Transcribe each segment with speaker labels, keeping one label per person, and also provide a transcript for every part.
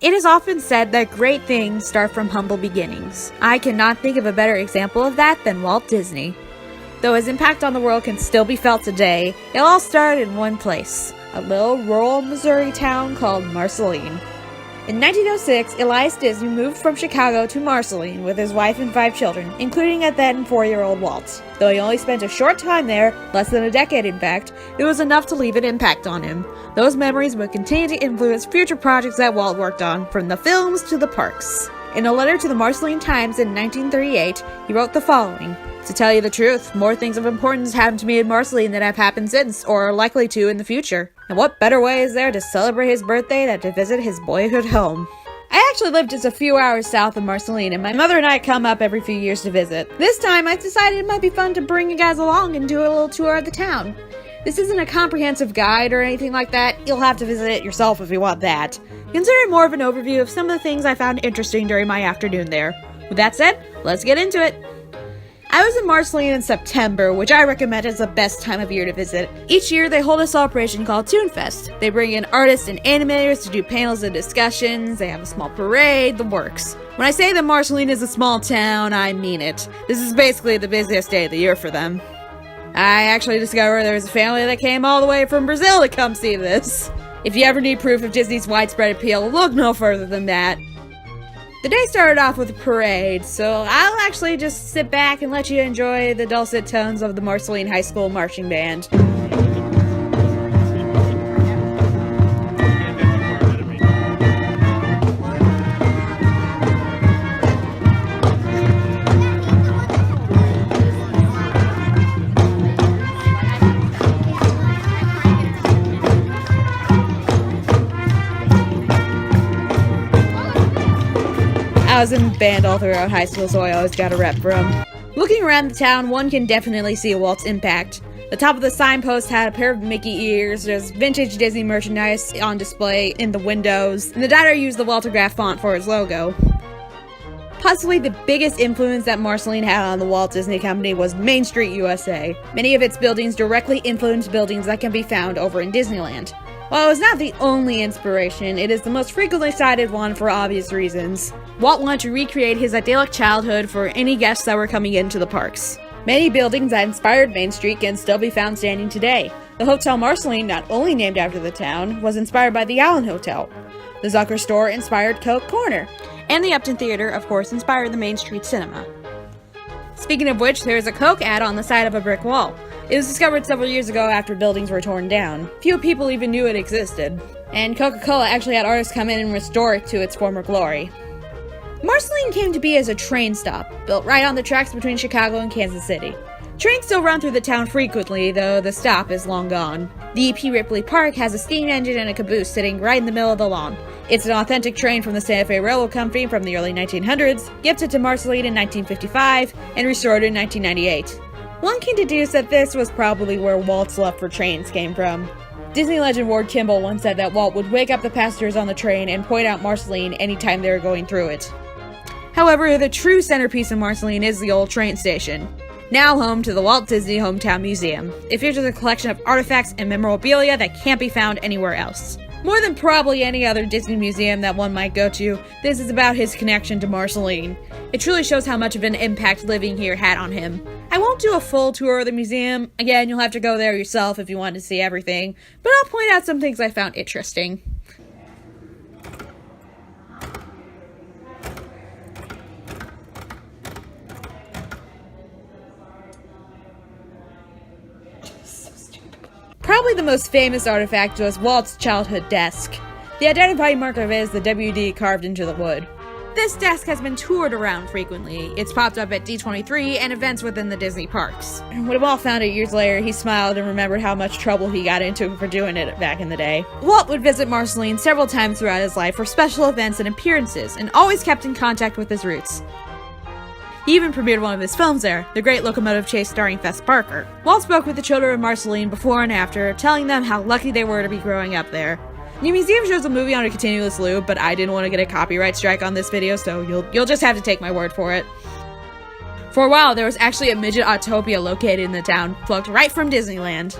Speaker 1: It is often said that great things start from humble beginnings. I cannot think of a better example of that than Walt Disney. Though his impact on the world can still be felt today, it all started in one place, a little rural Missouri town called Marceline. In 1906, Elias Disney moved from Chicago to Marceline with his wife and 5 children, including a then 4-year-old Walt. Though he only spent a short time there, less than a decade in fact, it was enough to leave an impact on him. Those memories would continue to influence future projects that Walt worked on, from the films to the parks. In a letter to the Marceline Times in 1938, he wrote the following: "To tell you the truth, more things of importance happened to me in Marceline than have happened since, or are likely to in the future. And what better way is there to celebrate his birthday than to visit his boyhood home?" I actually live just a few hours south of Marceline, and my mother and I come up every few years to visit. This time, I decided it might be fun to bring you guys along and do a little tour of the town. This isn't a comprehensive guide or anything like that. You'll have to visit it yourself if you want that. Consider it more of an overview of some of the things I found interesting during my afternoon there. With that said, let's get into it. I was in Marceline in September, which I recommend is the best time of year to visit. Each year, they hold a celebration called Toonfest. They bring in artists and animators to do panels and discussions, they have a small parade, the works. When I say that Marceline is a small town, I mean it. This is basically the busiest day of the year for them. I actually discovered there was a family that came all the way from Brazil to come see this. If you ever need proof of Disney's widespread appeal, look no further than that. The day started off with a parade, so I'll actually just sit back and let you enjoy the dulcet tones of the Marceline High School marching band. I was in band all throughout high school, so I always got a rep for him. Looking around the town, one can definitely see Walt's impact. The top of the signpost had a pair of Mickey ears, there's vintage Disney merchandise on display in the windows, and the diner used the Waltograph font for its logo. Possibly the biggest influence that Marceline had on the Walt Disney Company was Main Street, USA. Many of its buildings directly influenced buildings that can be found over in Disneyland. While it was not the only inspiration, it is the most frequently cited one for obvious reasons. Walt wanted to recreate his idyllic childhood for any guests that were coming into the parks. Many buildings that inspired Main Street can still be found standing today. The Hotel Marceline, not only named after the town, was inspired by the Allen Hotel. The Zucker store inspired Coke Corner. And the Upton Theater, of course, inspired the Main Street Cinema. Speaking of which, there is a Coke ad on the side of a brick wall. It was discovered several years ago after buildings were torn down. Few people even knew it existed. And Coca-Cola actually had artists come in and restore it to its former glory. Marceline came to be as a train stop, built right on the tracks between Chicago and Kansas City. Trains still run through the town frequently, though the stop is long gone. The E.P. Ripley Park has a steam engine and a caboose sitting right in the middle of the lawn. It's an authentic train from the Santa Fe Railroad Company from the early 1900s, gifted to Marceline in 1955, and restored in 1998. One can deduce that this was probably where Walt's love for trains came from. Disney legend Ward Kimball once said that Walt would wake up the passengers on the train and point out Marceline anytime they were going through it. However, the true centerpiece of Marceline is the old train station, now home to the Walt Disney Hometown Museum. It features a collection of artifacts and memorabilia that can't be found anywhere else. More than probably any other Disney museum that one might go to, this is about his connection to Marceline. It truly shows how much of an impact living here had on him. I won't do a full tour of the museum. Again, you'll have to go there yourself if you want to see everything, but I'll point out some things I found interesting. Probably the most famous artifact was Walt's childhood desk. The identifying mark of it is the WD carved into the wood. This desk has been toured around frequently. It's popped up at D23 and events within the Disney parks. When Walt found it years later, he smiled and remembered how much trouble he got into for doing it back in the day. Walt would visit Marceline several times throughout his life for special events and appearances, and always kept in contact with his roots. He even premiered one of his films there, The Great Locomotive Chase starring Fess Parker. Walt spoke with the children of Marceline before and after, telling them how lucky they were to be growing up there. The museum shows a movie on a continuous loop, but I didn't want to get a copyright strike on this video, so you'll just have to take my word for it. For a while, there was actually a midget Autopia located in the town, plucked right from Disneyland.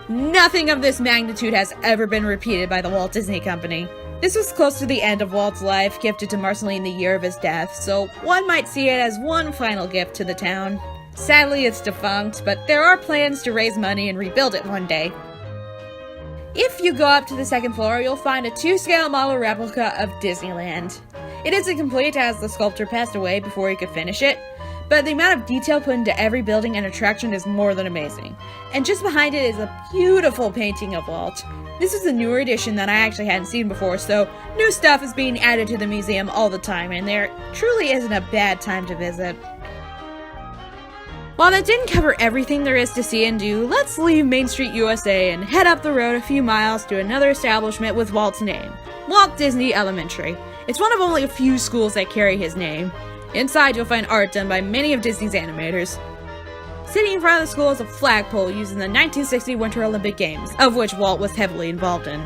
Speaker 1: Nothing of this magnitude has ever been repeated by the Walt Disney Company. This was close to the end of Walt's life, gifted to Marceline the year of his death, so one might see it as one final gift to the town. Sadly, it's defunct, but there are plans to raise money and rebuild it one day. If you go up to the second floor, you'll find a 2-scale model replica of Disneyland. It isn't complete as the sculptor passed away before he could finish it, but the amount of detail put into every building and attraction is more than amazing. And just behind it is a beautiful painting of Walt. This is a newer edition that I actually hadn't seen before, so new stuff is being added to the museum all the time, and there truly isn't a bad time to visit. While that didn't cover everything there is to see and do, let's leave Main Street, USA and head up the road a few miles to another establishment with Walt's name, Walt Disney Elementary. It's one of only a few schools that carry his name. Inside you'll find art done by many of Disney's animators. Sitting in front of the school is a flagpole used in the 1960 Winter Olympic Games, of which Walt was heavily involved in.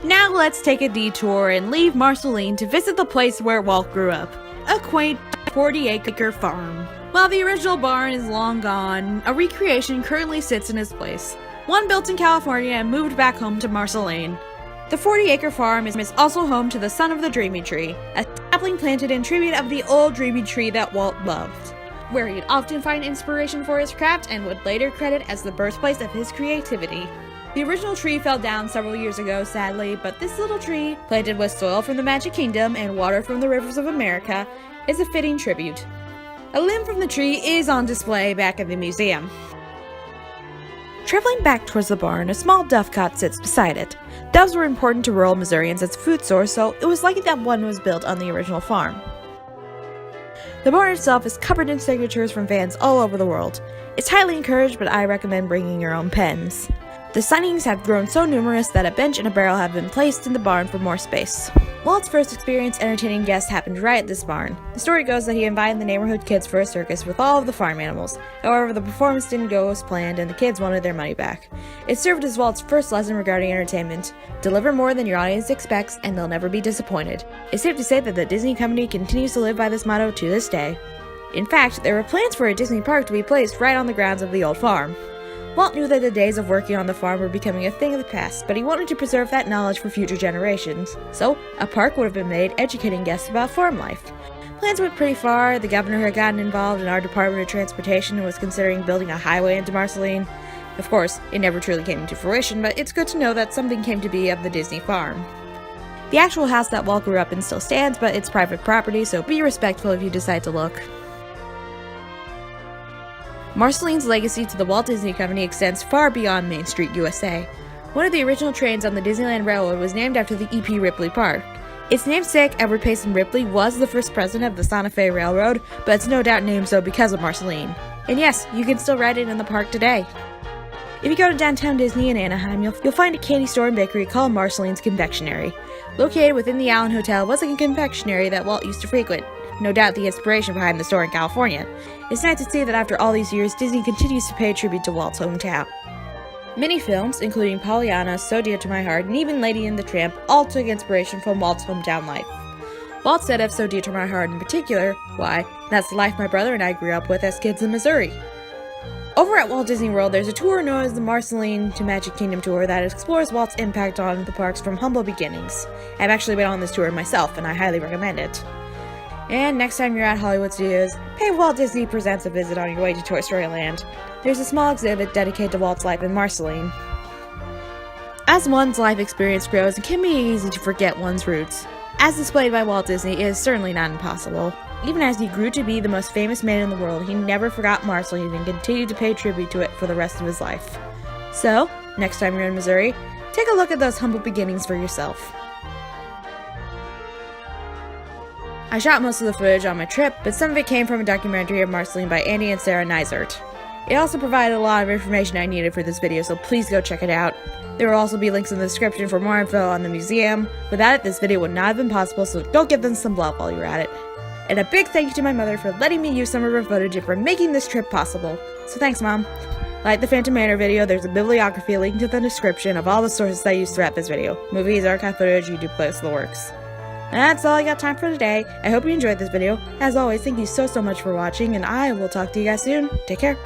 Speaker 1: Now let's take a detour and leave Marceline to visit the place where Walt grew up, a quaint 40-acre farm. While the original barn is long gone, a recreation currently sits in its place, one built in California and moved back home to Marceline. The 40-acre farm is also home to the Son of the Dreamy Tree, a sapling planted in tribute of the old dreamy tree that Walt loved, where he'd often find inspiration for his craft and would later credit as the birthplace of his creativity. The original tree fell down several years ago, sadly, but this little tree, planted with soil from the Magic Kingdom and water from the rivers of America, is a fitting tribute. A limb from the tree is on display back at the museum. Traveling back towards the barn, a small dovecot sits beside it. Doves were important to rural Missourians as a food source, so it was likely that one was built on the original farm. The barn itself is covered in signatures from fans all over the world. It's highly encouraged, but I recommend bringing your own pens. The signings have grown so numerous that a bench and a barrel have been placed in the barn for more space. Walt's first experience entertaining guests happened right at this barn. The story goes that he invited the neighborhood kids for a circus with all of the farm animals. However, the performance didn't go as planned and the kids wanted their money back. It served as Walt's first lesson regarding entertainment. Deliver more than your audience expects and they'll never be disappointed. It's safe to say that the Disney company continues to live by this motto to this day. In fact, there were plans for a Disney park to be placed right on the grounds of the old farm. Walt knew that the days of working on the farm were becoming a thing of the past, but he wanted to preserve that knowledge for future generations. So, a park would have been made educating guests about farm life. Plans went pretty far. The governor had gotten involved in our Department of Transportation and was considering building a highway into Marceline. Of course, it never truly came into fruition, but it's good to know that something came to be of the Disney farm. The actual house that Walt grew up in still stands, but it's private property, so be respectful if you decide to look. Marcelines' legacy to the Walt Disney Company extends far beyond Main Street, USA. One of the original trains on the Disneyland Railroad was named after the E.P. Ripley Park. Its namesake, Edward Payson Ripley, was the first president of the Santa Fe Railroad, but it's no doubt named so because of Marceline. And yes, you can still ride it in the park today. If you go to downtown Disney in Anaheim, you'll find a candy store and bakery called Marceline's Confectionery. Located within the Allen Hotel was a confectionery that Walt used to frequent. No doubt the inspiration behind the store in California. It's nice to see that after all these years, Disney continues to pay tribute to Walt's hometown. Many films, including Pollyanna, So Dear to My Heart, and even Lady and the Tramp, all took inspiration from Walt's hometown life. Walt said of So Dear to My Heart in particular, "Why, that's the life my brother and I grew up with as kids in Missouri." Over at Walt Disney World, there's a tour known as the Marceline to Magic Kingdom tour that explores Walt's impact on the parks from humble beginnings. I've actually been on this tour myself, and I highly recommend it. And next time you're at Hollywood Studios, pay Walt Disney Presents a visit on your way to Toy Story Land. There's a small exhibit dedicated to Walt's life in Marceline. As one's life experience grows, it can be easy to forget one's roots. As displayed by Walt Disney, it is certainly not impossible. Even as he grew to be the most famous man in the world, he never forgot Marceline and continued to pay tribute to it for the rest of his life. So, next time you're in Missouri, take a look at those humble beginnings for yourself. I shot most of the footage on my trip, but some of it came from a documentary of Marceline by Andy and Sarah Neisert. It also provided a lot of information I needed for this video, so please go check it out. There will also be links in the description for more info on the museum. Without it, this video would not have been possible, so go give them some love while you're at it. And a big thank you to my mother for letting me use some of her footage and for making this trip possible. So thanks, Mom. Like the Phantom Manor video, there's a bibliography linked in the description of all the sources I used throughout this video. Movies, archive footage, YouTube plays, the works. That's all I got time for today. I hope you enjoyed this video. As always, thank you so much for watching, and I will talk to you guys soon. Take care.